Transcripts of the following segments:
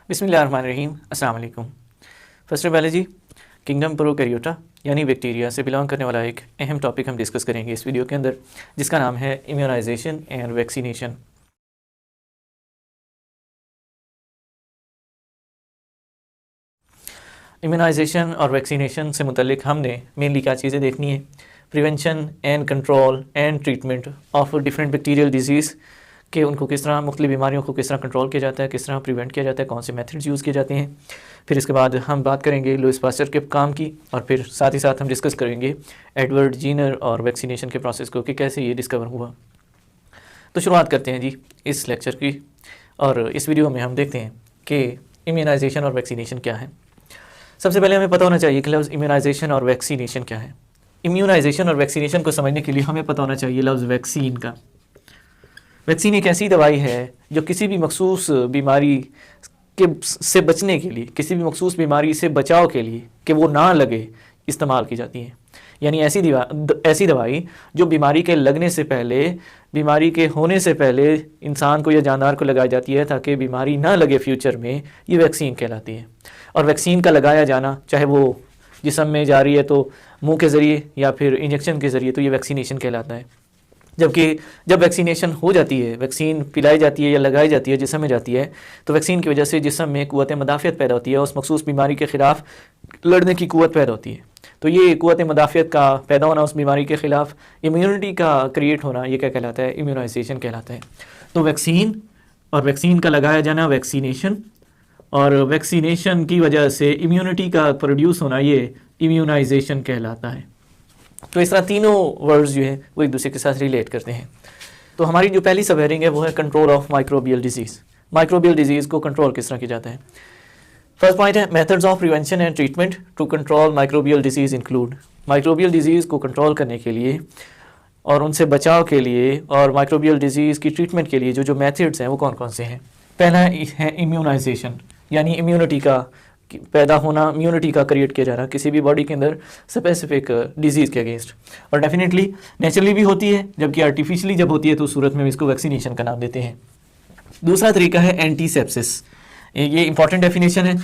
बिस्मिल्लाहिर्रहमानिर्रहीम। अस्सलाम वालेकुम। फर्स्ट बायोलॉजी किंगडम प्रोकैरियोटा यानी बैक्टीरिया से बिलोंग करने वाला एक अहम टॉपिक हम डिस्कस करेंगे इस वीडियो के अंदर, जिसका नाम है इम्यूनाइजेशन एंड वैक्सीनेशन। इम्यूनाइजेशन और वैक्सीनेशन से मुतल्लिक हमने मेनली क्या चीज़ें देखनी है। Prevention and control and treatment of different bacterial disease कि उनको किस तरह मुख्तलिफ बीमारियों को किस तरह कंट्रोल किया जाता है, किस तरह प्रिवेंट किया जाता है, कौन से मेथड्स यूज़ किए जाते हैं। फिर इसके बाद हम बात करेंगे लुईस पास्चर के काम की, और फिर साथ ही साथ हम डिस्कस करेंगे एडवर्ड जीनर और वैक्सीनेशन के प्रोसेस को कि कैसे ये डिस्कवर हुआ। तो शुरुआत करते हैं जी इस लेक्चर की, और इस वीडियो में हम देखते हैं कि इम्यूनाइजेशन और वैक्सीनेशन क्या है। सबसे पहले हमें पता होना चाहिए कि लफ्ज़ इम्यूनाइजेशन और वैक्सीनेशन क्या है। इम्यूनाइजेशन और वैक्सीनेशन को समझने के लिए हमें पता होना चाहिए लफ्ज़ वैक्सीन का। वैक्सीन एक ऐसी दवाई है जो किसी भी मखसूस बीमारी से बचने के लिए, किसी भी मखसूस बीमारी से बचाव के लिए कि वो ना लगे, इस्तेमाल की जाती है। यानी ऐसी दवाई जो बीमारी के लगने से पहले, बीमारी के होने से पहले इंसान को या जानवर को लगाई जाती है ताकि बीमारी ना लगे फ्यूचर में, ये वैक्सीन कहलाती है। और वैक्सीन का लगाया जाना, चाहे वो जिस्म में जा रही है तो मुंह के ज़रिए या फिर इंजेक्शन के ज़रिए, तो ये वैक्सीनेशन कहलाता है। जबकि जब वैक्सीनेशन हो जाती है, वैक्सीन पिलाई जाती है या लगाई जाती है, जिस्म में जाती है, तो वैक्सीन की वजह से जिस्म में क़ुव्वत मदाफ़ियत पैदा होती है, उस मखसूस बीमारी के ख़िलाफ़ लड़ने की क़ुव्वत पैदा होती है। तो ये क़ुव्वत मदाफ़ियत का पैदा होना, उस बीमारी के ख़िलाफ़ इम्यूनिटी का क्रिएट होना, ये क्या कहलाता है? इम्यूनाइजेशन कहलाता है। तो वैक्सीन और वैक्सीन का लगाया जाना वैक्सीनेशन, और वैक्सीनेशन की वजह से इम्यूनिटी का प्रोड्यूस होना, ये इम्यूनाइजेशन कहलाता है। तो इस तरह तीनों वर्ड्स जो है वो एक दूसरे के साथ रिलेट करते हैं। तो हमारी जो पहली सब हेडिंग है वो है control of microbial disease. Microbial disease को कंट्रोल किस तरह किया जाता है। फर्स्ट पॉइंट है methods of prevention and treatment to control microbial disease include. Microbial disease को कंट्रोल करने के लिए और उनसे बचाव के लिए और माइक्रोबियल डिजीज़ की ट्रीटमेंट के लिए जो मेथड्स हैं वो कौन कौन से हैं। पहला है इम्यूनाइजेशन, यानी इम्यूनिटी का पैदा होना, इम्यूनिटी का क्रिएट किया जा रहा किसी भी बॉडी के अंदर स्पेसिफिक डिजीज़ के अगेंस्ट। और डेफिनेटली नेचुरली भी होती है, जबकि आर्टिफिशियली जब होती है तो उस सूरत में इसको वैक्सीनेशन का नाम देते हैं। दूसरा तरीका है एंटीसेप्सिस। ये इंपॉर्टेंट डेफिनेशन है।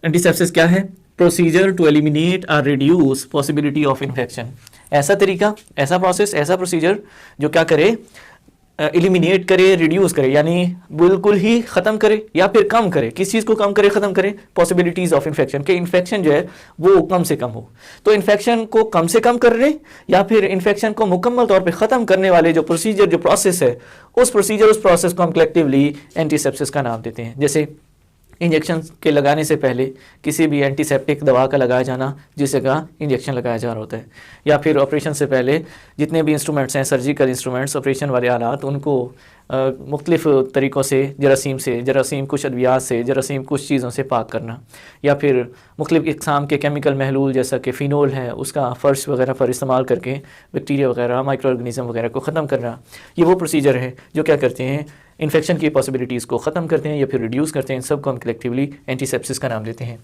एंटीसेप्सिस क्या है? प्रोसीजर टू एलिमिनेट और रिड्यूस पॉसिबिलिटी ऑफ इन्फेक्शन। ऐसा तरीका, ऐसा प्रोसेस, ऐसा प्रोसीजर जो क्या करे? एलिमिनेट करे, रिड्यूस करे, यानी बिल्कुल ही ख़त्म करे या फिर कम करे। किस चीज़ को कम करे, ख़त्म करे? पॉसिबिलिटीज़ ऑफ इन्फेक्शन, के इन्फेक्शन जो है वो कम से कम हो। तो इन्फेक्शन को कम से कम करने या फिर इन्फेक्शन को मुकम्मल तौर पे ख़त्म करने वाले जो प्रोसीजर, जो प्रोसेस है, उस प्रोसेस को हम कलेक्टिवली एंटीसेप्सिस का नाम देते हैं। जैसे इंजेक्शन के लगाने से पहले किसी भी एंटीसेप्टिक दवा का लगाया जाना, जिस जगह इंजेक्शन लगाया जा रहा होता है, या फिर ऑपरेशन से पहले जितने भी इंस्ट्रूमेंट्स हैं, सर्जिकल इंस्ट्रूमेंट्स, ऑपरेशन वाले आलात, उनको मुख्तलिफ़ तरीक़ों से, जरासीम कुछ अद्वियात से, जरासीम कुछ चीज़ों से पाक करना, या फिर मुख्तलिफ़ इक़साम के केमिकल महलूल जैसा कि फ़िनोल है, उसका फ़र्श वगैरह पर इस्तेमाल करके बैक्टीरिया वगैरह, माइक्रो ऑर्गेनिज़म वगैरह को ख़त्म करना। ये वो प्रोसीजर है जो क्या करते हैं? इन्फेक्शन की पॉसिबिलिटीज़ को ख़त्म करते हैं या फिर रिड्यूस करते हैं। इन सब को हम कलेक्टिवली एंटीसेप्सिस का नाम देते हैं।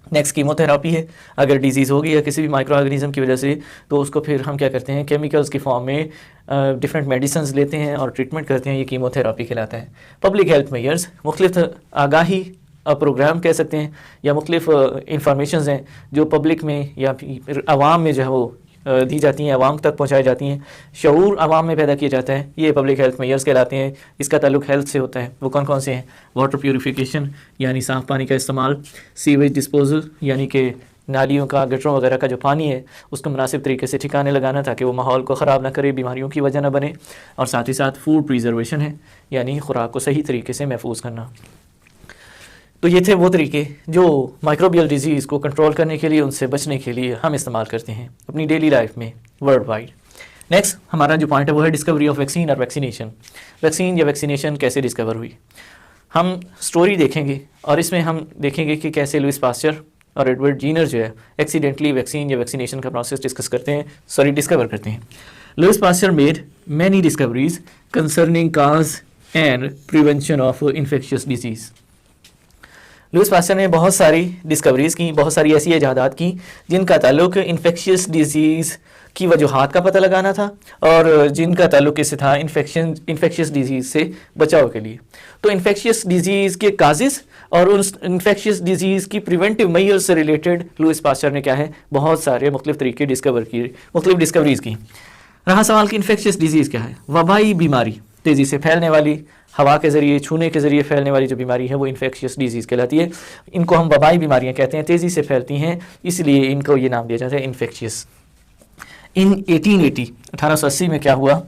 नेक्स्ट कीमोथेरापी है। अगर डिजीज़ होगी या किसी भी माइक्रो ऑर्गेनिज़म की वजह से, तो उसको फिर हम क्या करते हैं? केमिकल्स की फॉर्म में डिफरेंट मेडिसिन लेते हैं और ट्रीटमेंट करते हैं। ये कीमोथेरापी कहलाता है। पब्लिक हेल्थ मेजर्स, मुख्तलिफ आगाही प्रोग्राम कह सकते हैं, या मुख्तलिफ इंफॉर्मेशन हैं जो पब्लिक में या फिर आवाम में जो है वो दी जाती हैं, आवाम तक पहुंचाई जाती हैं, शऊर आवाम में पैदा किया जाता है। ये पब्लिक हेल्थ मेजर्स कहलाते हैं। इसका ताल्लुक हेल्थ से होता है। वो कौन कौन से हैं? वाटर प्यूरिफिकेशन, यानी साफ़ पानी का इस्तेमाल, सीवेज डिस्पोजल, यानी कि नालियों का, गटरों वगैरह का जो पानी है उसको मुनासिब तरीके से ठिकाने लगाना ताकि वो माहौल को ख़राब ना करे, बीमारियों की वजह ना बने। और साथ ही साथ फूड प्रिजर्वेशन है, यानी खुराक को सही तरीके से महफूज करना। तो ये थे वो तरीके जो माइक्रोबियल डिजीज़ को कंट्रोल करने के लिए, उनसे बचने के लिए हम इस्तेमाल करते हैं अपनी डेली लाइफ में वर्ल्ड वाइड। नेक्स्ट हमारा जो पॉइंट है वो है डिस्कवरी ऑफ वैक्सीन और वैक्सीनेशन। वैक्सीन या वैक्सीनेशन कैसे डिस्कवर हुई, हम स्टोरी देखेंगे, और इसमें हम देखेंगे कि कैसे लुईस पास्चर और एडवर्ड जीनर जो है एक्सीडेंटली वैक्सीन या वैक्सीनेशन का प्रोसेस डिस्कवर करते हैं। Lewis pasture made many discoveries concerning cause and prevention of infectious disease. Lewis pasture ने बहुत सारी डिस्कवरीज की, बहुत सारी ऐसी इजादात की जिनका ताल्लुक इन्फेक्शियस डिजीज़ की वजूहात का पता लगाना था और जिनका ताल्लुक इससे था इन्फेक्शियस डिजीज़ से बचाव के लिए। तो इन्फेक्शियस डिजीज़ के काजिज़ और उस इन्फेक्शियस डिजीज़ की प्रिवेंटिव मेजर्स से रिलेटेड लुईस पास्चर ने क्या है, बहुत सारे मुख्तलिफ तरीके मुख्तलिफ डिस्कवरीज की। रहा सवाल कि इन्फेक्शियस डिजीज़ क्या है। वबाई बीमारी, तेज़ी से फैलने वाली, हवा के ज़रिए, छूने के ज़रिए फैलने वाली जो बीमारी है वो इन्फेक्शियस डिजीज़ कहलाती है। इनको हम वबाई बीमारियां कहते हैं, तेज़ी से फैलती हैं, इसलिए इनको ये नाम दिया जाता है इन्फेक्शियस। इन 1880 में क्या हुआ,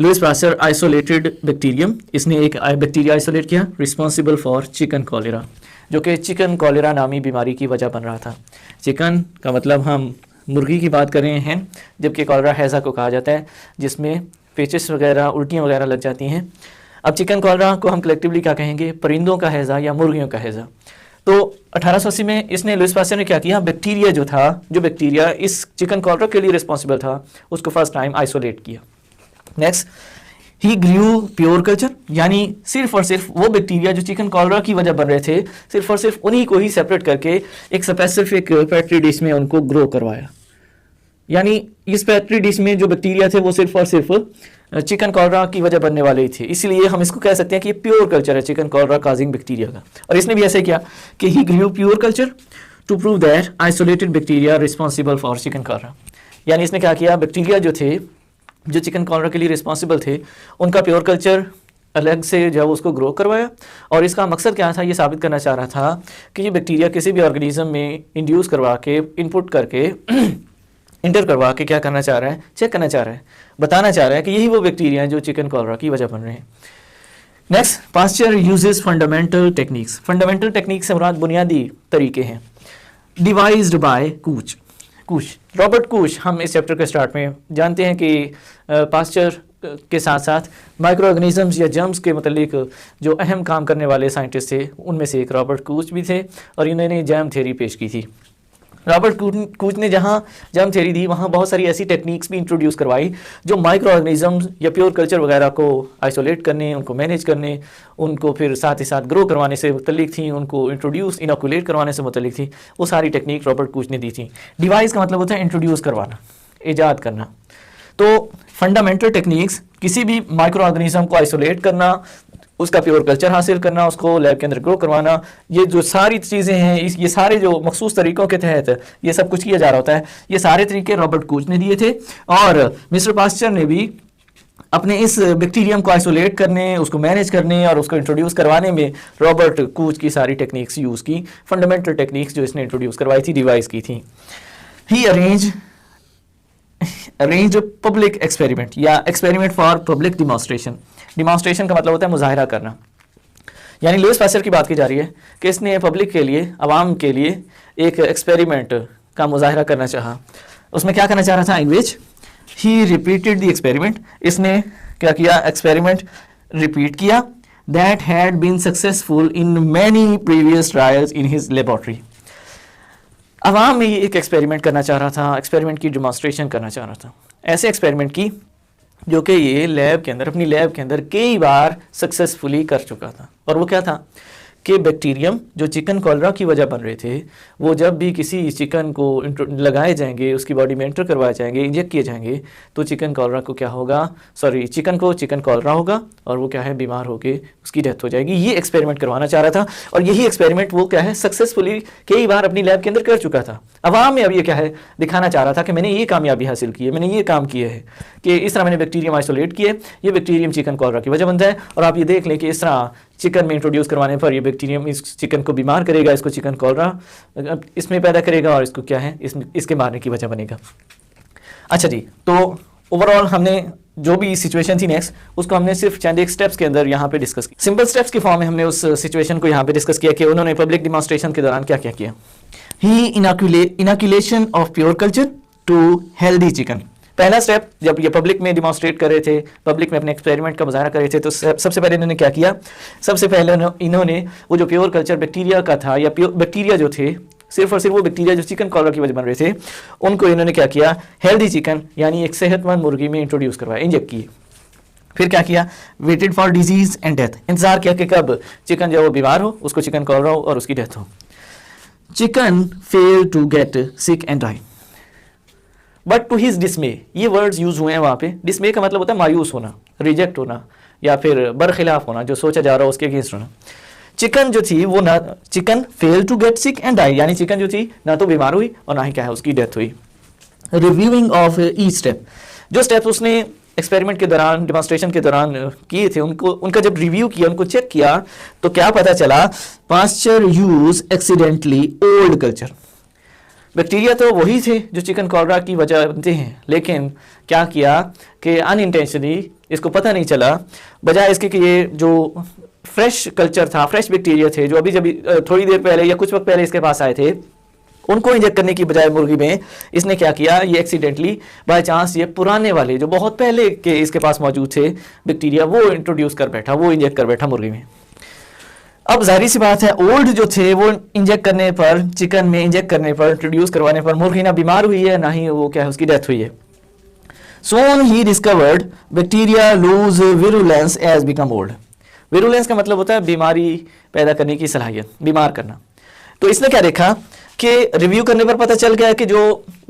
लुईस पास्चर आइसोलेटेड बैक्टीरियम, इसने एक बैक्टीरिया आइसोलेट किया रिस्पॉन्सिबल फॉर चिकन कॉलेरा, जो कि चिकन कॉलेरा नामी बीमारी की वजह बन रहा था। चिकन का मतलब हम मुर्गी की बात कर रहे हैं, जबकि कॉलेरा हैज़ा को कहा जाता है, जिसमें पेचिस वगैरह, उल्टियाँ वगैरह लग जाती हैं। अब चिकन कॉलेरा को हम कलेक्टिवली क्या कहेंगे, परिंदों का हैज़ा या मुर्गियों का हैज़ा। तो 1880 में इसने लुईस पास्चर ने क्या किया, बैक्टीरिया जो बैक्टीरिया इस चिकन कॉलेरा के लिए रिस्पॉन्सिबल था, उसको फर्स्ट टाइम आइसोलेट किया। नेक्स्ट, ही ग्रू प्योर कल्चर, यानी सिर्फ और सिर्फ वो बैक्टीरिया जो चिकन कॉलेरा की वजह बन रहे थे, सिर्फ और सिर्फ उन्हीं को ही सेपरेट करके एक स्पेसिफिक पेट्री डिश में उनको ग्रो करवाया। यानी इस पेट्री डिश में जो बैक्टीरिया थे वो सिर्फ और सिर्फ चिकन कॉलेरा की वजह बनने वाले ही थे, इसलिए हम इसको कह सकते हैं कि ये प्योर कल्चर है चिकन कॉलेरा काजिंग बैक्टीरिया का। और इसने भी ऐसे किया कि he grew pure culture to prove that isolated bacteria responsible for chicken cholera. यानी इसने क्या किया, बैक्टीरिया जो थे जो चिकन कॉलेरा के लिए रिस्पॉन्सिबल थे, उनका प्योर कल्चर अलग से जब उसको ग्रो करवाया। और इसका मकसद क्या था, ये साबित करना चाह रहा था कि ये बैक्टीरिया किसी भी ऑर्गेनिज्म में इंड्यूस करवा के, इनपुट करके इंटर करवा के क्या करना चाह रहा है, चेक करना चाह रहा है, बताना चाह रहा है कि यही वो बैक्टीरिया हैं जो चिकन कॉलेरा की वजह बन रहे हैं। Next, Pasteur uses fundamental techniques. Fundamental techniques से मुराद बुनियादी तरीके हैं। Devised by Koch, Robert Koch, हम इस चैप्टर के स्टार्ट में जानते हैं कि पास्चर के साथ साथ माइक्रो ऑर्गेनिजम्स या जर्म्स के मतलब जो अहम काम करने वाले साइंटिस्ट थे, उनमें से एक रॉबर्ट कूच भी थे और इन्होंने जर्म थ्योरी पेश की थी। रॉबर्ट कूच ने जहाँ जर्म थ्योरी दी, वहाँ बहुत सारी ऐसी टेक्निक्स भी इंट्रोड्यूस करवाई जो माइक्रो ऑर्गेनिजम्स या प्योर कल्चर वगैरह को आइसोलेट करने, उनको मैनेज करने, उनको फिर साथ ही साथ ग्रो करवाने से मुतल्लिक थी, उनको इनोकुलेट करवाने से मुतल्लिक थी। वो सारी टेक्निक रॉबर्ट कूच ने दी थी। डिवाइस का मतलब होता है इंट्रोड्यूस करवाना, ईजाद करना। तो फंडामेंटल टेक्निक्स किसी भी माइक्रो ऑर्गेनिज्म को आइसोलेट करना, उसका प्योर कल्चर हासिल करना, उसको लैब के अंदर ग्रो करवाना, ये जो सारी चीज़ें हैं, ये सारे जो मखसूस तरीक़ों के तहत ये सब कुछ किया जा रहा होता है। ये सारे तरीके रॉबर्ट कूच ने दिए थे और मिस्टर पास्चर ने भी अपने इस बैक्टीरियम को आइसोलेट करने, उसको मैनेज करने और उसको इंट्रोड्यूस करवाने में रॉबर्ट कूच की सारी टेक्निक्स यूज़ की। फंडामेंटल टेक्निक्स जो इसने इंट्रोड्यूस करवाई थी, डिवाइस की थी। ही अरेंज पब्लिक एक्सपेरिमेंट या एक्सपेरिमेंट फॉर पब्लिक डिमॉन्स्ट्रेशन का मतलब होता है मुजाहिरा करना। यानी लुईस पास्चर की बात की जा रही है कि इसने पब्लिक के लिए, आवाम के लिए एक एक्सपेरिमेंट का मुजाहिरा करना चाहा। उसमें क्या करना चाह रहा था, in which he repeated the experiment, इसने क्या किया, एक्सपेरिमेंट रिपीट किया, that had been successful in many previous trials in his laboratory. आवाम में ये एक एक्सपेरिमेंट करना चाह रहा था, एक्सपेरिमेंट की डिमॉन्स्ट्रेशन करना चाह रहा था, ऐसे एक्सपेरिमेंट की जो कि ये लैब के अंदर, अपनी लैब के अंदर कई बार सक्सेसफुली कर चुका था। और वो क्या था कि बैक्टीरियम जो चिकन कॉलेरा की वजह बन रहे थे, वो जब भी किसी चिकन को लगाए जाएंगे, उसकी बॉडी में एंटर करवाए जाएंगे, इंजेक्ट किए जाएंगे, तो चिकन कॉलेरा को क्या होगा, चिकन को चिकन कॉलेरा होगा और वो क्या है, बीमार होकर उसकी डेथ हो जाएगी। ये एक्सपेरिमेंट करवाना चाह रहा था और यही एक्सपेरिमेंट वो क्या है, सक्सेसफुली कई बार अपनी लैब के अंदर कर चुका था। अवाम में अब ये क्या है, दिखाना चाह रहा था कि मैंने ये कामयाबी हासिल की है, मैंने ये काम किए है कि इस तरह मैंने बैक्टीरियम आइसोलेट किए, ये बैक्टीरियम चिकन कॉलेरा की वजह बनता है। और आप ये देख लें कि इस तरह चिकन में इंट्रोड्यूस करवाने पर ये बैक्टीरियम इस चिकन को बीमार करेगा, इसको चिकन कॉलेरा इसमें पैदा करेगा और इसको क्या है, इसके मारने की वजह बनेगा। अच्छा जी, तो ओवरऑल हमने जो भी सिचुएशन थी नेक्स्ट, उसको हमने सिर्फ चंद एक स्टेप्स के अंदर यहाँ पे डिस्कस किया। सिंपल स्टेप्स के फॉर्म में हमने उस सिचुएशन को यहाँ पे डिस्कस किया कि उन्होंने पब्लिक डिमॉन्स्ट्रेशन के दौरान क्या क्या किया। He inoculation of pure culture to healthy chicken. पहला स्टेप, जब ये पब्लिक में डिमॉन्स्ट्रेट कर रहे थे, पब्लिक में अपने एक्सपेरिमेंट का मुजाहरा कर रहे थे, तो सबसे पहले इन्होंने क्या किया, सबसे पहले इन्होंने वो जो प्योर कल्चर बैक्टीरिया का था, या बैक्टीरिया जो थे, सिर्फ और सिर्फ वो बैक्टीरिया जो चिकन कॉलेरा की वजह बन रहे थे, उनको इन्होंने क्या किया, हेल्दी चिकन यानी एक सेहतमंद मुर्गी में इंट्रोड्यूस करवाया, इंजेक्ट किए। फिर क्या किया, waited for disease and death, इंतजार किया कि कब चिकन जो वो बीमार हो, उसको चिकन कॉलरा हो और उसकी डेथ हो। Chicken fail to get sick and die, but to his dismay, ये वर्ड्स यूज हुए हैं वहां पे। डिसमे का मतलब होता है मायूस होना, रिजेक्ट होना या फिर बरखिलाफ होना, जो सोचा जा रहा हो उसके अगेंस्ट होना। चिकन जो थी वो ना, chicken fail to get sick and die, यानी चिकन जो थी ना तो बीमार हुई और ना ही क्या है उसकी डेथ हुई। रिव्यूइंग ऑफ ईच स्टेप, जो स्टेप उसने एक्सपेरिमेंट के दौरान, डेमोन्स्ट्रेशन के दौरान किए थे, उनका जब रिव्यू किया, उनको चेक किया, तो क्या पता चला, Pasteur use accidentally old culture. Bacteria तो वही थे जो चिकन कॉलरा की वजह बनते हैं, लेकिन क्या किया कि अनइंटेंशनली, इसको पता नहीं चला, बजाय इसके कि ये जो फ्रेश कल्चर था, फ्रेश बैक्टीरिया थे जो अभी जब थोड़ी देर पहले या कुछ वक्त पहले इसके पास आए थे, उनको इंजेक्ट करने की बजाय मुर्गी में इसने क्या किया, ये एक्सीडेंटली बाय चांस ये पुराने वाले जो बहुत पहले के इसके पास मौजूद थे बैक्टीरिया, वो इंट्रोड्यूस कर बैठा, वो इंजेक्ट कर बैठा मुर्गी में। अब जाहिर सी बात है, ओल्ड जो थे वो इंजेक्ट करने पर, चिकन में इंजेक्ट करने पर, इंट्रोड्यूस करवाने पर मुर्गी ना बीमार हुई है, ना ही वो क्या है उसकी डेथ हुई है। Soon he discovered bacteria lose virulence as become old. Virulence का मतलब होता है बीमारी पैदा करने की सलाहियत, बीमार करना। तो इसने क्या देखा कि रिव्यू करने पर पता चल गया कि जो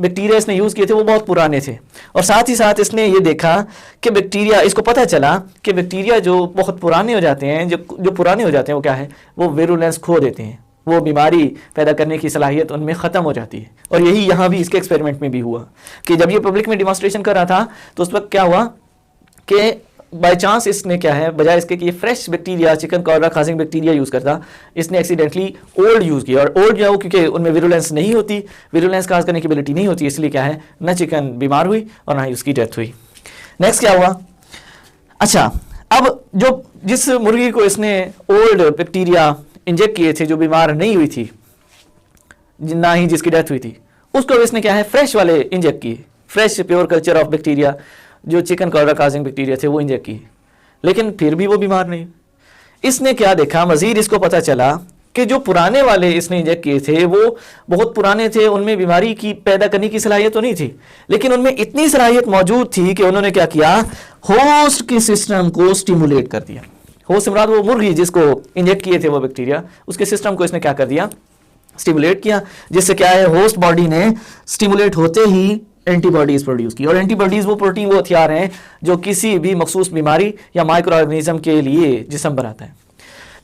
बैक्टीरिया इसने यूज़ किए थे वो बहुत पुराने थे, और साथ ही साथ इसने ये देखा कि बैक्टीरिया, इसको पता चला कि बैक्टीरिया जो बहुत पुराने हो जाते हैं, जो पुराने हो जाते हैं वो क्या है, वो विरुलेंस खो देते हैं, वो बीमारी पैदा करने की सलाहियत उनमें ख़त्म हो जाती है। और यही यहाँ भी इसके एक्सपेरिमेंट में भी हुआ कि जब ये पब्लिक में डिमॉन्स्ट्रेशन कर रहा था तो उस वक्त क्या हुआ कि बाय चांस इसने क्या है, बजाय इसके कि ये fresh bacteria, chicken cholera causing bacteria use करता, इसने एक्सीडेंटली ओल्ड यूज़ किया। और ओल्ड जो है क्योंकि उनमें विरुलेंस नहीं होती, विरुलेंस काज करने की एबिलिटी नहीं होती, इसलिए क्या है, न चिकन बीमार हुई और ना ही उसकी डेथ हुई। नेक्स्ट क्या हुआ, अच्छा अब जो जिस मुर्गी को इसने ओल्ड बैक्टीरिया इंजेक्ट किए थे, जो बीमार नहीं हुई थी, ना ही जिसकी डेथ हुई थी, उसको इसने क्या है फ्रेश वाले इंजेक्ट किए, fresh pure culture of bacteria जो चिकन कॉलरा काजिंग बैक्टीरिया थे वो इंजेक्ट किए, लेकिन फिर भी वो बीमार नहीं। इसने क्या देखा, मजीद इसको पता चला कि जो पुराने वाले इसने इंजेक्ट किए थे वो बहुत पुराने थे, उनमें बीमारी की पैदा करने की सलाहियत तो नहीं थी, लेकिन उनमें इतनी सलाहियत मौजूद थी कि उन्होंने क्या किया, होस्ट के सिस्टम को स्टिमुलेट कर दिया। होस्ट मुराद वो मुर्गी जिसको इंजेक्ट किए थे वो बैक्टीरिया, उसके सिस्टम को इसने क्या कर दिया, स्टिमुलेट किया, जिससे क्या है, होस्ट बॉडी ने स्टिमुलेट होते ही एंटीबॉडीज प्रोड्यूस की। और एंटीबॉडीज वो प्रोटीन, वो हथियार हैं जो किसी भी मखसूस बीमारी या माइक्रो ऑर्गेनिज्म के लिए जिस्म बनाता है।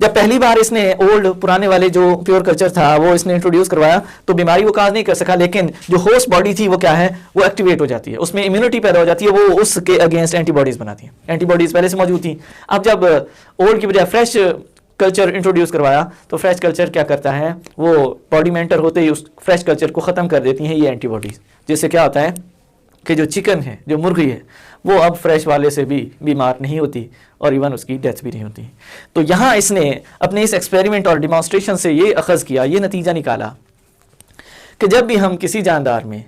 जब पहली बार इसने ओल्ड पुराने वाले जो प्योर कल्चर था वो इसने इंट्रोड्यूस करवाया तो बीमारी वो काज नहीं कर सका, लेकिन जो होस्ट बॉडी थी वो क्या है, वो एक्टिवेट हो जाती है, उसमें इम्यूनिटी पैदा हो जाती है, वो उसके अगेंस्ट एंटीबॉडीज बनाती है। एंटीबॉडीज पहले से मौजूद थी। अब जब ओल्ड की बजाय फ्रेश कल्चर इंट्रोड्यूस करवाया तो फ्रेश कल्चर क्या करता है, वो बॉडी में एंटर होते ही उस फ्रेश कल्चर को ख़त्म कर देती हैं ये एंटीबॉडीज, जिससे क्या होता है कि जो चिकन है, जो मुर्गी है, वो अब फ्रेश वाले से भी बीमार नहीं होती और इवन उसकी डेथ भी नहीं होती। तो यहाँ इसने अपने इस एक्सपेरिमेंट और डिमॉन्स्ट्रेशन से ये अखज़ किया, ये नतीजा निकाला कि जब भी हम किसी जानदार में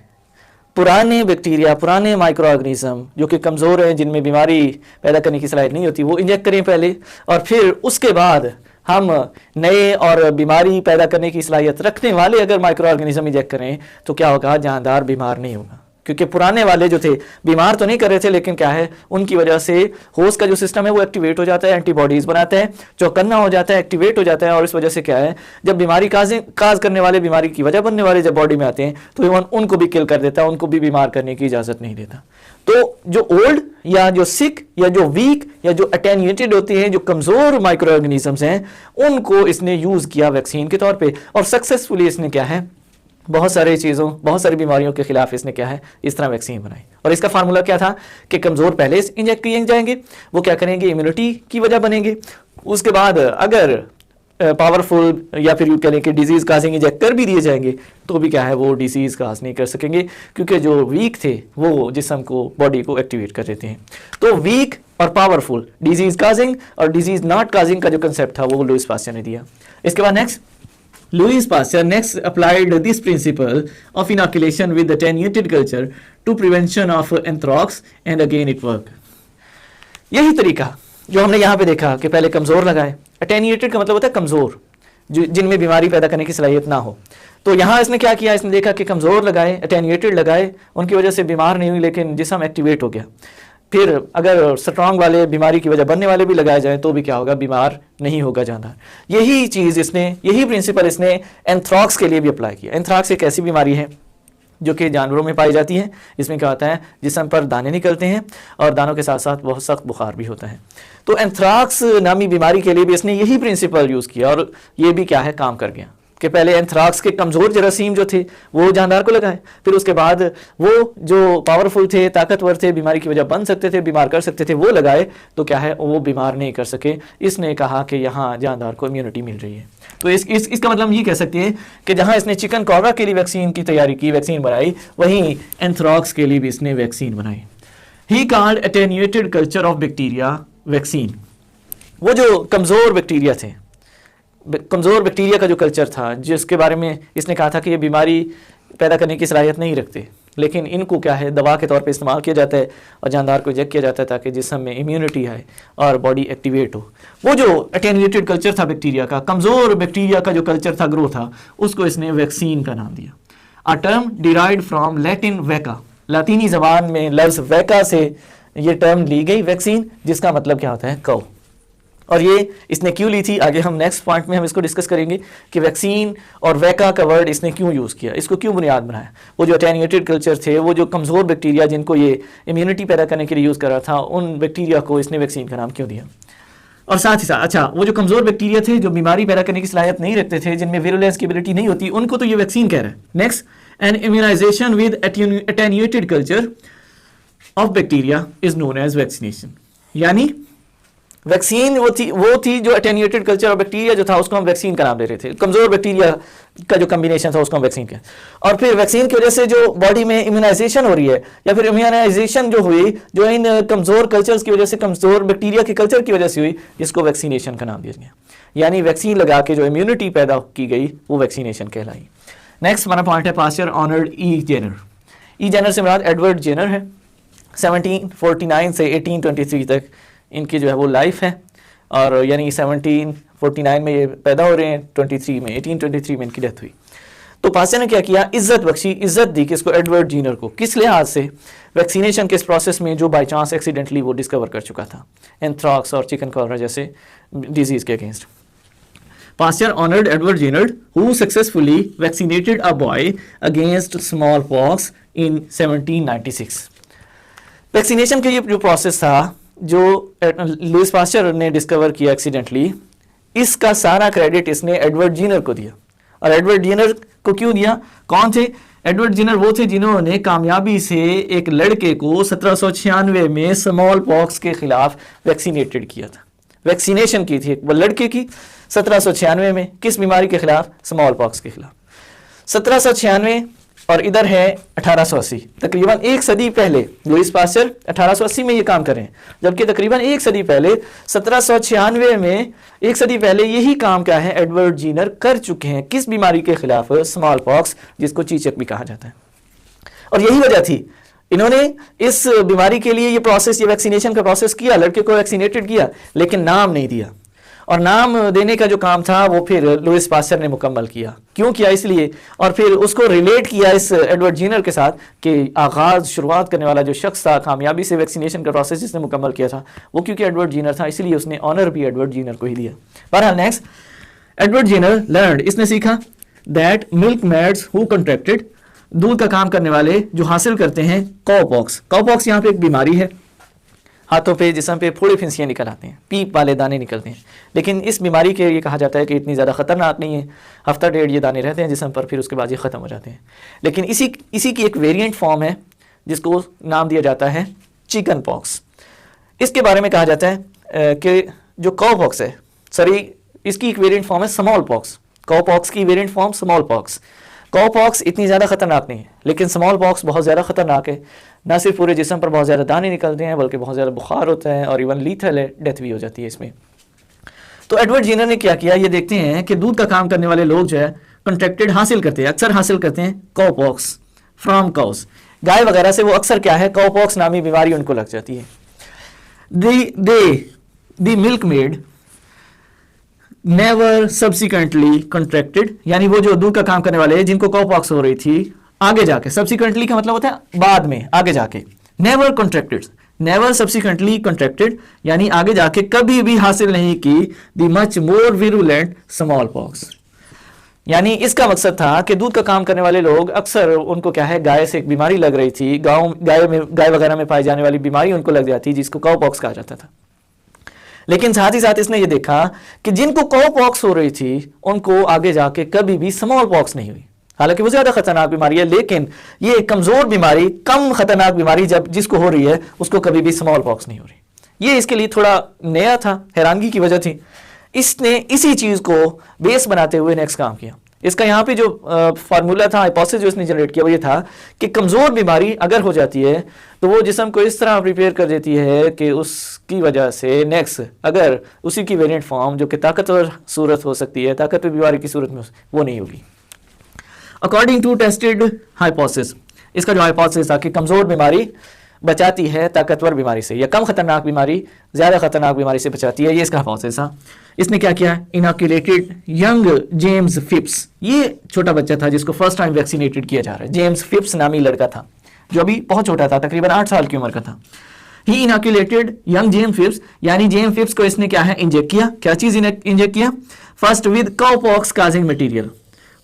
पुराने बैक्टीरिया, पुराने माइक्रो ऑर्गेनिज्म जो कि कमज़ोर हैं, जिनमें बीमारी पैदा करने की सलाहियत नहीं होती, वो इंजेक्ट करें पहले, और फिर उसके बाद हम नए और बीमारी पैदा करने की सलाहियत रखने वाले अगर माइक्रो ऑर्गेनिज्म इंजेक्ट करें तो क्या होगा, जानदार बीमार नहीं होगा। क्योंकि पुराने वाले जो थे बीमार तो नहीं कर रहे थे, लेकिन क्या है, उनकी वजह से होस्ट का जो सिस्टम है वो एक्टिवेट हो जाता है, एंटीबॉडीज बनाता है, चौकन्ना हो जाता है, एक्टिवेट हो जाता है, और इस वजह से क्या है, जब बीमारी काज करने वाले, बीमारी की वजह बनने वाले जब बॉडी में आते हैं तो इवन उनको भी किल कर देता है, उनको भी बीमार करने की इजाज़त नहीं देता। तो जो ओल्ड या जो सिक या जो वीक या जो अटेन्यूएटेड होते हैं, जो कमज़ोर माइक्रो ऑर्गेनिजम्स हैं, उनको इसने यूज़ किया वैक्सीन के तौर पर, और सक्सेसफुली इसने क्या है, बहुत सारी चीज़ों, बहुत सारी बीमारियों के खिलाफ इसने क्या है, इस तरह वैक्सीन बनाई। और इसका फार्मूला क्या था कि कमज़ोर पहले इंजेक्ट किए जाएंगे, वो क्या करेंगे, इम्यूनिटी की वजह बनेंगे, उसके बाद अगर पावरफुल या फिर यूँ करें कि डिजीज़ काजिंग इंजेक्ट कर भी दिए जाएंगे तो भी क्या है, वो डिजीज़ काज नहीं कर सकेंगे, क्योंकि जो वीक थे वो जिस्म को, बॉडी को एक्टिवेट कर देते हैं। तो वीक और पावरफुल, डिजीज़ काजिंग और डिजीज़ नॉट काजिंग का जो कंसेप्ट था वो लुईस पास्चर ने दिया। इसके बाद next, Louis Pasteur next applied this principle of inoculation with attenuated culture to prevention of anthrax and again it worked। यही तरीका जो हमने यहाँ पे देखा कि पहले कमज़ोर लगाए, attenuated का मतलब होता है कमज़ोर, जिनमें बीमारी पैदा करने की सलाहियत ना हो। तो यहाँ इसने क्या किया, इसने देखा कि कमज़ोर लगाए, attenuated लगाए, उनकी वजह से बीमार नहीं हुई लेकिन जिस्म एक्टिवेट हो गया। फिर अगर स्ट्रॉन्ग वाले बीमारी की वजह बनने वाले भी लगाए जाएं तो भी क्या होगा, बीमार नहीं होगा जानदार। यही चीज़ इसने, यही प्रिंसिपल इसने एंथ्रॉक्स के लिए भी अप्लाई किया। एंथ्रॉक्स एक ऐसी बीमारी है जो कि जानवरों में पाई जाती है। इसमें क्या होता है, जिस्म पर दाने निकलते हैं और दानों के साथ साथ बहुत सख्त बुखार भी होता है। तो एंथ्रॉक्स नामी बीमारी के लिए भी इसने यही प्रिंसिपल यूज़ किया और ये भी क्या है, काम कर गया कि पहले एंथ्रॉक्स के कमज़ोर जरासीम जो थे वो जानदार को लगाए, फिर उसके बाद वो जो पावरफुल थे, ताकतवर थे, बीमारी की वजह बन सकते थे, बीमार कर सकते थे, वो लगाए तो क्या है, वो बीमार नहीं कर सके। इसने कहा कि यहाँ जानदार को इम्यूनिटी मिल रही है। तो इसका मतलब हम ये कह सकते हैं कि जहाँ इसने चिकन कॉर्रा के लिए वैक्सीन की तैयारी की, वैक्सीन बनाई, वहीं एंथ्रॉक्स के लिए भी इसने वैक्सीन बनाई। He called attenuated culture of bacteria vaccine. वो जो कमज़ोर बैक्टीरिया थे, कमज़ोर बैक्टीरिया का जो कल्चर था, जिसके बारे में इसने कहा था कि ये बीमारी पैदा करने की सलाहियत नहीं रखते, लेकिन इनको क्या है, दवा के तौर पे इस्तेमाल किया जाता है और जानदार को इंजेक्ट किया जाता है ताकि जिस्म में इम्यूनिटी आए और बॉडी एक्टिवेट हो। वो जो अटेन्यूएटेड कल्चर था बैक्टीरिया का, कमज़ोर बैक्टीरिया का जो कल्चर था, ग्रो था, उसको इसने वैक्सीन का नाम दिया। A term derived from Latin वैका, लातीनी ज़बान में लफ्ज़ वैका से ये टर्म ली गई वैक्सीन, जिसका मतलब क्या होता है, कौ। और ये इसने क्यों ली थी, आगे हम नेक्स्ट पॉइंट में हम इसको डिस्कस करेंगे कि वैक्सीन और वैका का वर्ड इसने क्यों यूज़ किया, इसको क्यों बुनियाद बनाया। वो जो अटेन्यूएटेड कल्चर थे, वो जो कमज़ोर बैक्टीरिया जिनको ये इम्यूनिटी पैदा करने के लिए यूज़ कर रहा था, उन बैक्टीरिया को इसने वैक्सीन का नाम क्यों दिया। और साथ ही साथ अच्छा, वो जो कमज़ोर बैक्टीरिया थे, जो बीमारी पैदा करने की सलाहियत नहीं रखते थे, जिनमें विरुलेंस की एबिलिटी नहीं होती, उनको तो ये वैक्सीन कह रहा है। Next, an immunization with attenuated culture of bacteria is known as vaccination. यानी वैक्सीन वो थी जो अटेन्यूएटेड कल्चर ऑफ बैक्टीरिया जो था, उसको हम वैक्सीन का नाम दे रहे थे। कमज़ोर बैक्टीरिया का जो कम्बिनेशन था, उसको हम वैक्सीन कहते हैं। और फिर वैक्सीन की वजह से जो बॉडी में इम्यूनाइजेशन हो रही है, या फिर इम्यूनाइजेशन जो हुई, जो इन कमज़ोर कल्चर्स की वजह से, कमज़ोर बैक्टीरिया के कल्चर की वजह से हुई, जिसको वैक्सीनेशन का नाम दिया गया। यानी वैक्सीन लगा के जो इम्यूनिटी पैदा की गई, वो वैक्सीनेशन कहलाई। नेक्स्ट हमारा पॉइंट है पास्चर ऑनर्ड ई जेनर। ई जेनर से मुराद एडवर्ड जेनर है। 1749 से 1823 तक इनकी जो है वो लाइफ है, और यानी 1749 में ये पैदा हो रहे हैं, 1823 में इनकी डेथ हुई। तो पास्चर ने क्या किया, इज्जत बख्शी, इज्जत दी किसको, एडवर्ड जीनर को। किस लिहाज से, वैक्सीनेशन के इस प्रोसेस में जो बाई चांस एक्सीडेंटली वो डिस्कवर कर चुका था, एंथ्रॉक्स और चिकन कॉलरा जैसे डिजीज़ के against. Pasteur honoured Edward Jenner who successfully vaccinated a boy against smallpox in 1796। Vaccination का ये जो प्रोसेस था, जो लुइस पास्चर ने डिस्कवर किया एक्सीडेंटली, इसका सारा क्रेडिट इसने एडवर्ड जीनर को दिया। और एडवर्ड जीनर को क्यों दिया, कौन थे एडवर्ड जीनर? वो थे जिन्होंने कामयाबी से एक लड़के को 1796 में स्मॉल पॉक्स के खिलाफ वैक्सीनेटेड किया था। वैक्सीनेशन की थी वो लड़के की 1796 में, किस बीमारी के खिलाफ, स्मॉल पॉक्स के खिलाफ। 1796 और इधर है 1880, तकरीबन एक सदी पहले लुइस पास्चर 1880 में ये काम कर रहे हैं, जबकि तकरीबन एक सदी पहले 1796 में, एक सदी पहले यही काम क्या है, एडवर्ड जीनर कर चुके हैं। किस बीमारी के खिलाफ, स्मॉल पॉक्स, जिसको चीचक भी कहा जाता है। और यही वजह थी, इन्होंने इस बीमारी के लिए ये प्रोसेस, ये वैक्सीनेशन का प्रोसेस किया, लड़के को वैक्सीनेटेड किया, लेकिन नाम नहीं दिया। और नाम देने का जो काम था वो फिर लुइस पास्चर ने मुकम्मल किया। क्यों किया, इसलिए, और फिर उसको रिलेट किया इस एडवर्ड जीनर के साथ कि आगाज़, शुरुआत करने वाला जो शख्स था कामयाबी से वैक्सीनेशन का प्रोसेस जिसने मुकम्मल किया था, वो क्योंकि एडवर्ड जीनर था, इसलिए उसने ऑनर भी एडवर्ड जीनर को ही दिया। बहरहाल नेक्स्ट, एडवर्ड जीनर लर्नड, इसने सीखा that milk Mads who contracted, दूध का काम करने वाले जो हासिल करते हैं कॉपॉक्स। कॉपॉक्स यहाँ पे एक बीमारी है, हाथों पे, जिस्म पे फोड़े फिंसियाँ निकल आते हैं, पीप वाले दाने निकलते हैं। लेकिन इस बीमारी के ये कहा जाता है कि इतनी ज़्यादा ख़तरनाक नहीं है, हफ्ता डेढ़ ये दाने रहते हैं जिस्म पर, फिर उसके बाद ये ख़त्म हो जाते हैं। लेकिन इसी की एक वेरिएंट फॉर्म है जिसको नाम दिया जाता है चिकन पॉक्स। इसके बारे में कहा जाता है कि जो कॉ पॉक्स है, सॉरी, इसकी एक वेरिएंट फॉर्म है स्मॉल पॉक्स। कॉ पॉक्स की वेरिएंट फॉर्म स्मॉल पॉक्स। कॉ पॉक्स इतनी ज़्यादा खतरनाक नहीं है, लेकिन स्मॉल पॉक्स बहुत ज़्यादा खतरनाक है। ना सिर्फ पूरे जिस्म पर बहुत ज़्यादा दाने निकलते हैं, बल्कि बहुत ज़्यादा बुखार होता है और इवन लीथल है, डेथ भी हो जाती है इसमें। तो एडवर्ड जीनर ने क्या किया, ये देखते हैं कि दूध का काम करने वाले लोग जो है कंट्रैक्टेड हासिल करते हैं, अक्सर हासिल करते हैं कॉ पॉक्स फ्रॉम काउस, गाय वगैरह से वो अक्सर क्या है, कॉ पॉक्स नामी बीमारी उनको लग जाती है। The milk made never subsequently contracted, यानी वो जो दूध का काम करने वाले जिनको कॉपॉक्स हो रही थी, आगे जाके, सब्सिक्वेंटली का मतलब होता है बाद में, आगे जाके, never contracted, never subsequently contracted, यानी आगे जाके कभी भी हासिल नहीं की the much more virulent small pox. यानी इसका मकसद था कि दूध का काम करने वाले लोग अक्सर उनको क्या है, गाय से एक बीमारी लग रही थी, गाय वगैरह में पाई जाने वाली बीमारी उनको लग जाती जिसको काउ पॉक्स कहा जाता था। लेकिन साथ ही साथ इसने ये देखा कि जिनको काउ पॉक्स हो रही थी उनको आगे जाके कभी भी स्मॉल पॉक्स नहीं हुई। हालांकि वो ज्यादा खतरनाक बीमारी है, लेकिन ये कमजोर बीमारी, कम खतरनाक बीमारी जब जिसको हो रही है उसको कभी भी स्मॉल पॉक्स नहीं हो रही। ये इसके लिए थोड़ा नया था, हैरानगी की वजह थी। इसने इसी चीज को बेस बनाते हुए नेक्स्ट काम किया। इसका यहाँ पे जो फार्मूला था, हाइपोथेसिस जो इसने जनरेट किया वो ये था कि कमजोर बीमारी अगर हो जाती है तो वो जिस्म को इस तरह प्रिपेयर कर देती है कि उसकी वजह से नेक्स्ट अगर उसी की वेरिएंट फॉर्म जो कि ताकतवर सूरत हो सकती है, ताकतवर बीमारी की सूरत में वो नहीं होगी। अकॉर्डिंग टू टेस्टेड हाइपोथेसिस, इसका जो हाइपोथेसिस था कि कमजोर बीमारी बचाती है ताकतवर बीमारी से, या कम खतरनाक बीमारी ज्यादा खतरनाक बीमारी से बचाती है, ये इसका हाइपोथेसिस था। इसने क्या किया, इनोक्यूलेटेड यंग जेम्स फिप्स, ये छोटा बच्चा था जिसको फर्स्ट टाइम वैक्सीनेटेड किया जा रहा है। जेम्स फिप्स नामी लड़का था जो अभी बहुत छोटा था, तकरीबन 8 साल की उम्र का था। ही इनोक्यूलेटेड यंग जेम्स फिप्स, यानी जेम्स फिप्स को इसने क्या है, इंजेक्ट किया। क्या चीज इंजेक्ट किया, first with cowpox causing material.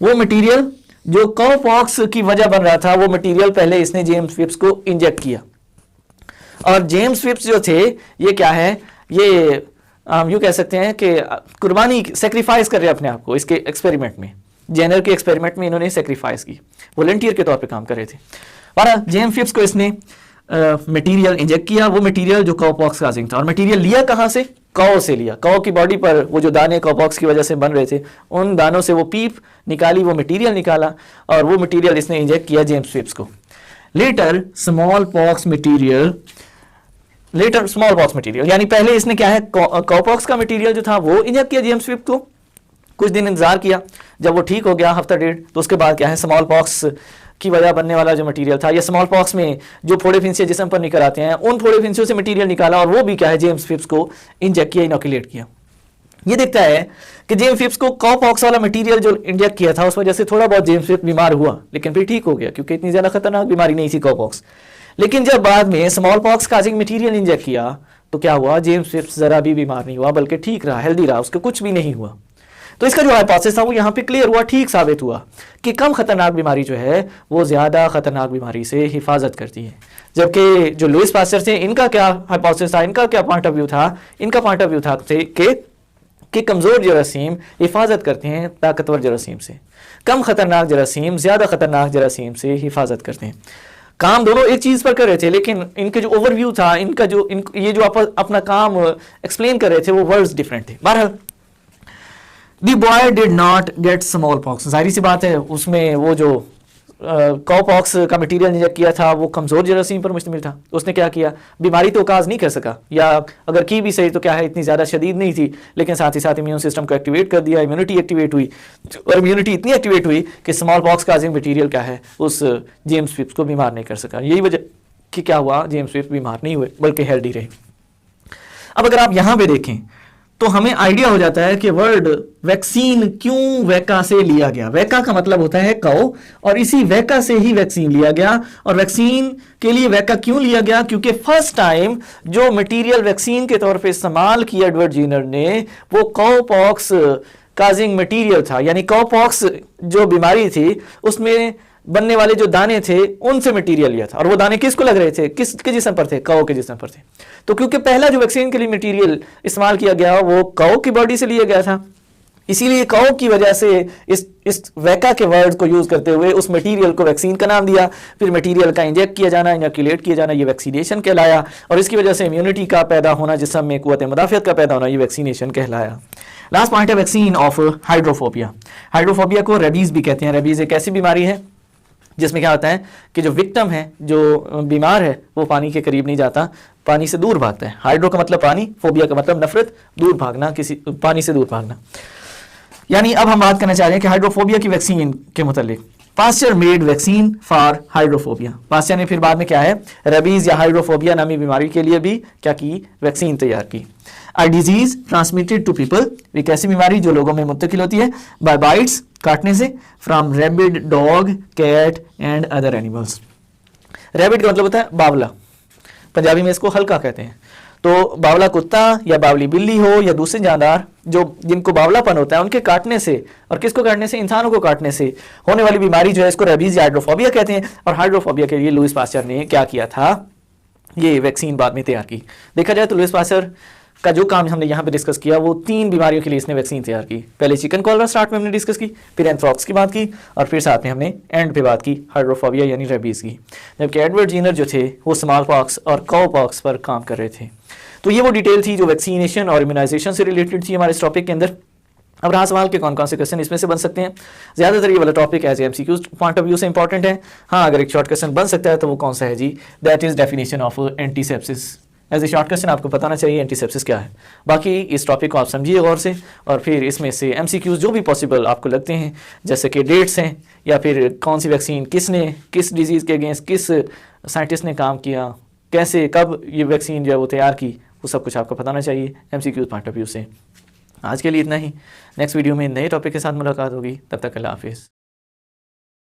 वो मटीरियल जो काउपॉक्स की वजह बन रहा था वो मटीरियल पहले इसने जेम्स फिप्स को इंजेक्ट किया। और जेम्स फिप्स जो थे ये क्या है, ये यूँ कह सकते हैं कि कुर्बानी, सेक्रीफाइस कर रहे हैं अपने आप को इसके एक्सपेरिमेंट में, जेनर के एक्सपेरिमेंट में इन्होंने सेक्रीफाइस की, वॉलंटियर के तौर पे काम कर रहे थे। और जेम्स फिप्स को इसने मटेरियल इंजेक्ट किया, वो मटेरियल जो काउपॉक्स काजिंग था। और मटेरियल लिया कहाँ से, काउ से लिया। काउ की बॉडी पर वो जो दाने काउपॉक्स की वजह से बन रहे थे, उन दानों से वो पीप निकाली, वो मटेरियल निकाला और वो मटेरियल इसने इंजेक्ट किया जेम्स फिप्स को। लेटर स्मॉल पॉक्स मटेरियल, यानी पहले इसने क्या है, काउपॉक्स का मटेरियल जो था वो इंजेक्ट किया जेम्स फिप्स को, कुछ दिन इंतजार किया, जब वो ठीक हो गया हफ्ता डेढ़, तो उसके बाद क्या है, स्मॉल पॉक्स की वजह बनने वाला जो मटेरियल था, या स्मॉल पॉक्स में जो फोड़े फिंसियां जिस्म पर निकल आते हैं, उन फोड़े फिंसियों से मटेरियल निकाला और वो भी क्या है, जेम्स फिप्स को इंजेक्ट किया, इनोकुलेट किया। ये देखता है कि जेम्स फिप्स को काउपॉक्स वाला मटेरियल जो इंजेक्ट किया था उस वजह से थोड़ा बहुत जेम्स फिप्स बीमार हुआ, लेकिन फिर ठीक हो गया क्योंकि इतनी ज्यादा खतरनाक बीमारी नहीं थी काउपॉक्स। लेकिन जब बाद में small pox causing material inject किया तो क्या हुआ, जेम्स फिप्स जरा भी बीमार नहीं हुआ, बल्कि ठीक रहा, हेल्दी रहा, उसको कुछ भी नहीं हुआ। तो इसका जो हाइपोथेसिस था वो यहाँ पे क्लियर हुआ, ठीक साबित हुआ कि कम खतरनाक बीमारी जो है वो ज्यादा खतरनाक बीमारी से हिफाजत करती है। जबकि जो लुईस पास्चर थे, इनका क्या हाइपोथेसिस था, इनका क्या पॉइंट ऑफ व्यू था, इनका पॉइंट ऑफ व्यू था कि कमजोर जरासीम हिफाजत करते हैं ताकतवर जरासीम से, कम खतरनाक जरासीम ज्यादा खतरनाक जरासीम से हिफाजत करते हैं। काम दोनों एक चीज पर कर रहे थे, लेकिन इनके जो ओवरव्यू था, इनका जो ये जो अपना काम एक्सप्लेन कर रहे थे वो वर्ड्स डिफरेंट थे। बहरहाल the boy did not gate small pox, जाहिर सी बात है उसमें वो जो काउपॉक्स का मटेरियल इंजेक्ट किया था वो कमजोर जरासीम पर मुश्तमिल था। उसने क्या किया, बीमारी तो काज नहीं कर सका, या अगर की भी सही तो क्या है, इतनी ज्यादा शदीद नहीं थी, लेकिन साथ ही साथ इम्यून सिस्टम को एक्टिवेट कर दिया, इम्यूनिटी एक्टिवेट हुई, और इम्यूनिटी इतनी एक्टिवेट हुई कि स्मॉल पॉक्स काजिंग मटीरियल क्या है, उस जेम्स फिप्स को बीमार नहीं कर सका। यही वजह कि क्या हुआ, जेम्स फिप्स बीमार नहीं हुए बल्कि हेल्दी रहे। अब अगर आप यहां पे देखें तो हमें आइडिया हो जाता है कि वर्ड वैक्सीन क्यों वैका से लिया गया। वैका का मतलब होता है काउ, और इसी वैका से ही वैक्सीन लिया गया। और वैक्सीन के लिए वैका क्यों लिया गया, क्योंकि फर्स्ट टाइम जो मटेरियल वैक्सीन के तौर पे इस्तेमाल किया एडवर्ड जेनर ने वो काउपॉक्स काजिंग मटेरियल था, यानी काउपॉक्स जो बीमारी थी उसमें बनने वाले जो दाने थे उनसे मटेरियल लिया था। और वो दाने किसको लग रहे थे, किसके जिस्म पर थे, काऊ के जिस्म पर थे। तो क्योंकि पहला जो वैक्सीन के लिए मटेरियल इस्तेमाल किया गया वो काऊ की बॉडी से लिया गया था, इसीलिए काऊ की वजह से इस वैका के वर्ड को यूज करते हुए उस मटेरियल को वैक्सीन का नाम दिया। फिर मटेरियल का इंजेक्ट किया जाना, इनोकुलेट किया जाना, ये वैक्सीनेशन कहलाया, और इसकी वजह से इम्यूनिटी का पैदा होना, जिस्म में कुव्वत मुदाफियत का पैदा होना, ये वैक्सीनेशन कहलाया। लास्ट पॉइंट है वैक्सीन ऑफ हाइड्रोफोबिया। हाइड्रोफोबिया को रेबीज भी कहते हैं। रेबीज एक ऐसी बीमारी है जिसमें क्या होता है कि जो विक्टिम है, जो बीमार है, वो पानी के करीब नहीं जाता, पानी से दूर भागता है। हाइड्रो का मतलब पानी, फोबिया का मतलब नफरत, दूर भागना, किसी पानी से दूर भागना। यानी अब हम बात करना चाह रहे हैं कि हाइड्रोफोबिया की वैक्सीन के मुतालिक। Pasteur made vaccine for hydrophobia. Pasteur ने फिर बाद में क्या है, रेबीज या हाइड्रोफोबिया नामी बीमारी के लिए भी क्या की, वैक्सीन तैयार की। A disease transmitted to people, एक ऐसी बीमारी जो लोगों में मुंतकिल होती है, बाय बाइट्स, काटने से, from rabid, dog, cat and other animals. Rabid का मतलब होता है बावला, पंजाबी में इसको हल्का कहते हैं। तो बावला कुत्ता या बावली बिल्ली हो या दूसरे जानदार जो जिनको बावलापन होता है, उनके काटने से, और किसको काटने से, इंसानों को काटने से होने वाली बीमारी जो है इसको रेबीज या हाइड्रोफोबिया कहते हैं। और हाइड्रोफोबिया के लिए लुईस पास्चर ने क्या किया था, ये वैक्सीन बाद में तैयार की। देखा जाए तो लुईस पास्चर का जो काम हमने यहाँ पे डिस्कस किया वो 3 बीमारियों के लिए इसने वैक्सीन तैयार की। पहले चिकन कॉलरा स्टार्ट में हमने डिस्कस की, फिर एंथ्रॉक्स की बात की, और फिर साथ में हमने एंड पे बात की हाइड्रोफोबिया यानी रेबीज की। जबकि एडवर्ड जीनर जो थे वो स्मॉल पॉक्स और काउ पॉक्स पर काम कर रहे थे। तो ये वो डिटेल थी जो वैक्सीनेशन और इम्यूनाइजेशन से रिलेटेड थी हमारे इस टॉपिक के अंदर। अब रहा सवाल के कौन कौन से क्वेश्चन इसमें से बन सकते हैं। ज़्यादातर ये वाला topic as MCQ point of view से इंपॉर्टेंट है। हाँ, अगर एक शॉर्ट क्वेश्चन बन सकता है तो वो कौन सा है जी, that is definition of antisepsis. As a short question आपको पता होना चाहिए एंटीसेप्सिस क्या है। बाकी इस टॉपिक को आप समझिए गौर से, और फिर इसमें से एमसीक्यूज जो भी पॉसिबल आपको लगते हैं, जैसे कि डेट्स हैं या फिर कौन सी वैक्सीन किसने किस डिजीज़ के अगेंस्ट किस साइंटिस्ट ने काम किया, कैसे कब ये वैक्सीन जो है वो तैयार की, वो सब कुछ आपको पता होना चाहिए एमसीक्यूज पॉइंट ऑफ व्यू से। आज के लिए इतना ही। नेक्स्ट वीडियो में नए टॉपिक के साथ मुलाकात होगी, तब तक अल्लाह हाफिज़।